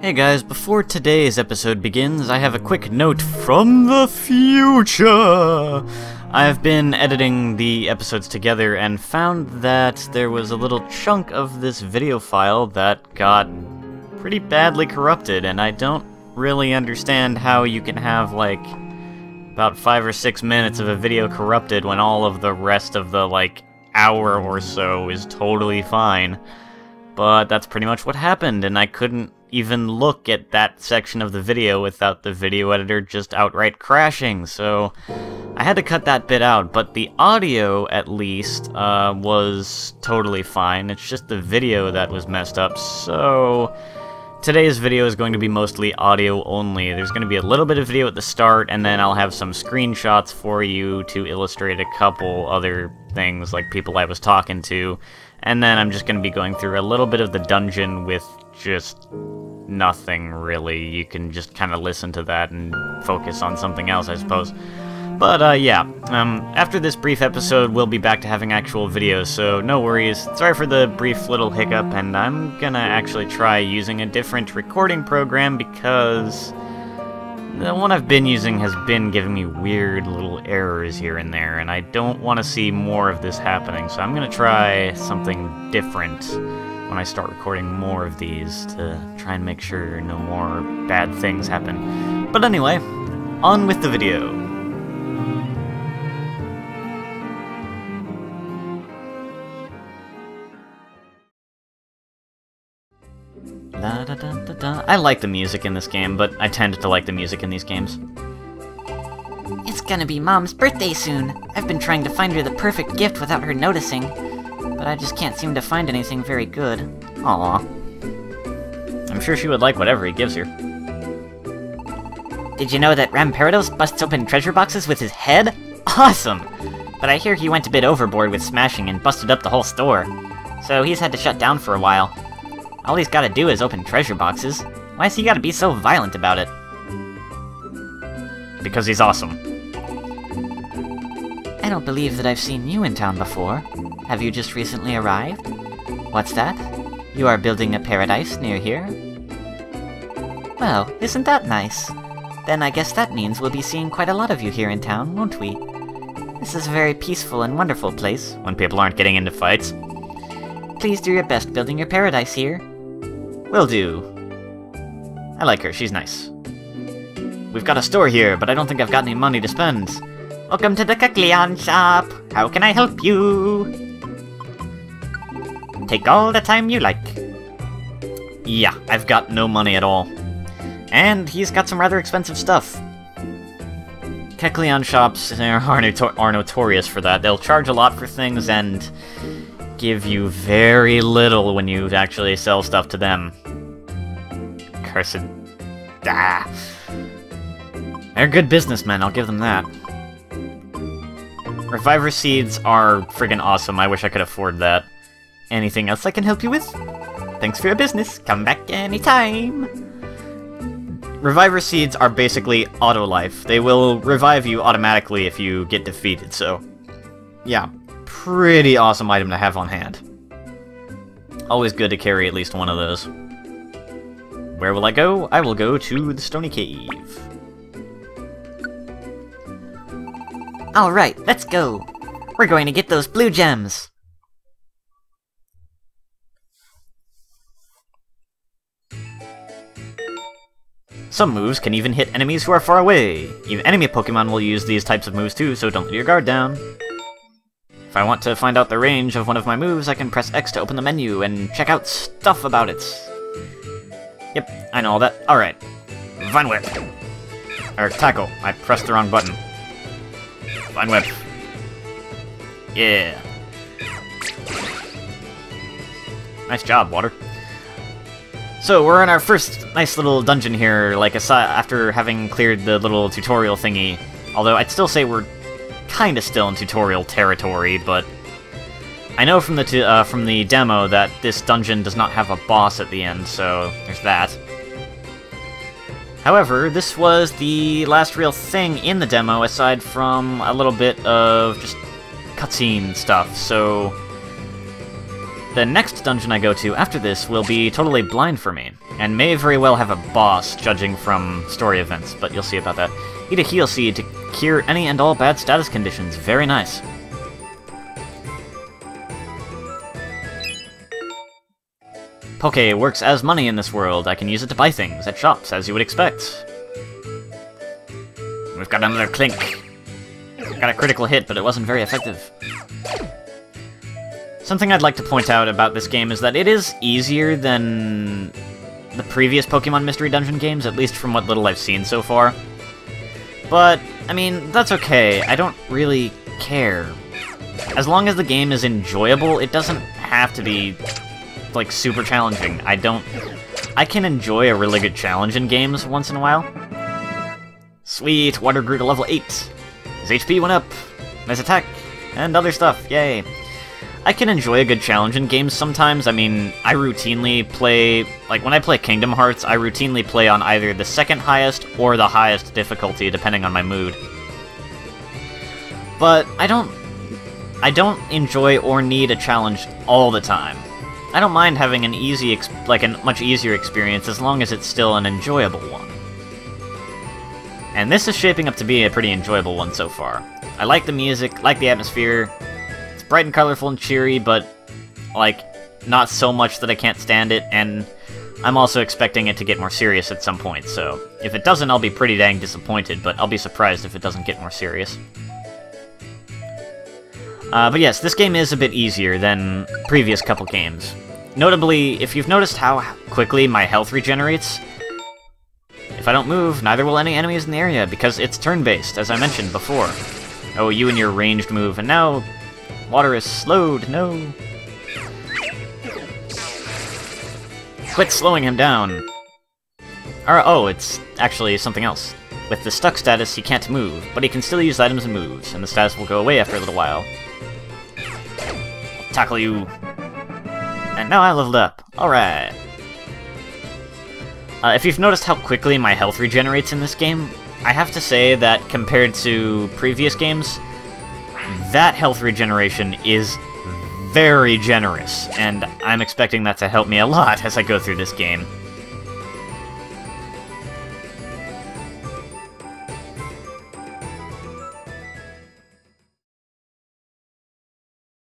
Hey guys, before today's episode begins, I have a quick note from the future! I've been editing the episodes together and found that there was a little chunk of this video file that got pretty badly corrupted, and I don't really understand how you can have, like, about 5 or 6 minutes of a video corrupted when all of the rest of the, like, hour or so is totally fine. But that's pretty much what happened, and I couldn't even look at that section of the video without the video editor just outright crashing, so I had to cut that bit out, but the audio, at least, was totally fine. It's just the video that was messed up, so today's video is going to be mostly audio only. There's going to be a little bit of video at the start, and then I'll have some screenshots for you to illustrate a couple other things, like people I was talking to, and then I'm just going to be going through a little bit of the dungeon with just nothing, really. You can just kind of listen to that and focus on something else, I suppose. But, yeah, after this brief episode, we'll be back to having actual videos, so no worries. Sorry for the brief little hiccup, and I'm gonna actually try using a different recording program because the one I've been using has been giving me weird little errors here and there, and I don't want to see more of this happening, so I'm gonna try something different when I start recording more of these to try and make sure no more bad things happen. But anyway, on with the video. La da da da da. I like the music in this game, but I tend to like the music in these games. It's gonna be Mom's birthday soon. I've been trying to find her the perfect gift without her noticing, but I just can't seem to find anything very good. Aw. I'm sure she would like whatever he gives her. Did you know that Ramparados busts open treasure boxes with his head? Awesome! But I hear he went a bit overboard with smashing and busted up the whole store, so he's had to shut down for a while. All he's gotta do is open treasure boxes. Why's he gotta be so violent about it? Because he's awesome. I don't believe that I've seen you in town before. Have you just recently arrived? What's that? You are building a paradise near here? Well, isn't that nice? Then I guess that means we'll be seeing quite a lot of you here in town, won't we? This is a very peaceful and wonderful place. When people aren't getting into fights. Please do your best building your paradise here. Will do. I like her, she's nice. We've got a store here, but I don't think I've got any money to spend. Welcome to the Kaklian shop. How can I help you? Take all the time you like. Yeah, I've got no money at all. And he's got some rather expensive stuff. Kekleon shops are notorious for that. They'll charge a lot for things and give you very little when you actually sell stuff to them. Cursed. Ah. They're good businessmen, I'll give them that. Reviver seeds are friggin' awesome. I wish I could afford that. Anything else I can help you with? Thanks for your business. Come back anytime. Reviver seeds are basically auto-life. They will revive you automatically if you get defeated, so yeah, pretty awesome item to have on hand. Always good to carry at least one of those. Where will I go? I will go to the Stony Cave. Alright, let's go. We're going to get those blue gems. Some moves can even hit enemies who are far away. Even enemy Pokemon will use these types of moves too, so don't let your guard down. If I want to find out the range of one of my moves, I can press X to open the menu and check out stuff about it. Yep, I know all that. Alright. Vine Whip. Or Tackle. I pressed the wrong button. Vine Whip. Yeah. Nice job, Water. So, we're in our first nice little dungeon here, like, after having cleared the little tutorial thingy. Although, I'd still say we're kinda still in tutorial territory, but I know from the demo that this dungeon does not have a boss at the end, so there's that. However, this was the last real thing in the demo, aside from a little bit of just cutscene stuff, so the next dungeon I go to after this will be totally blind for me, and may very well have a boss, judging from story events, but you'll see about that. Eat a heal seed to cure any and all bad status conditions. Very nice. Poke works as money in this world. I can use it to buy things at shops, as you would expect. We've got another clink. Got a critical hit, but it wasn't very effective. Something I'd like to point out about this game is that it is easier than the previous Pokemon Mystery Dungeon games, at least from what little I've seen so far. But, I mean, that's okay. I don't really care. As long as the game is enjoyable, it doesn't have to be, like, super challenging. I can enjoy a really good challenge in games once in a while. Sweet, Water grew to level 8. His HP went up. Nice attack. And other stuff, yay. I can enjoy a good challenge in games sometimes. I mean, I routinely play... Like, when I play Kingdom Hearts, I routinely play on either the second highest or the highest difficulty, depending on my mood. But I don't enjoy or need a challenge all the time. I don't mind having an a much easier experience as long as it's still an enjoyable one. And this is shaping up to be a pretty enjoyable one so far. I like the music, like the atmosphere. It's bright and colorful and cheery, but, like, not so much that I can't stand it, and I'm also expecting it to get more serious at some point, so if it doesn't, I'll be pretty dang disappointed, but I'll be surprised if it doesn't get more serious. But yes, this game is a bit easier than previous couple games. Notably, if you've noticed how quickly my health regenerates, if I don't move, neither will any enemies in the area, because it's turn-based, as I mentioned before. Oh, you and your ranged move, and now water is slowed, no. Quit slowing him down. Oh, it's actually something else. With the stuck status, he can't move, but he can still use items and moves, and the status will go away after a little while. I'll tackle you. And now I leveled up. Alright. If you've noticed how quickly my health regenerates in this game, I have to say that compared to previous games, that health regeneration is very generous, and I'm expecting that to help me a lot as I go through this game.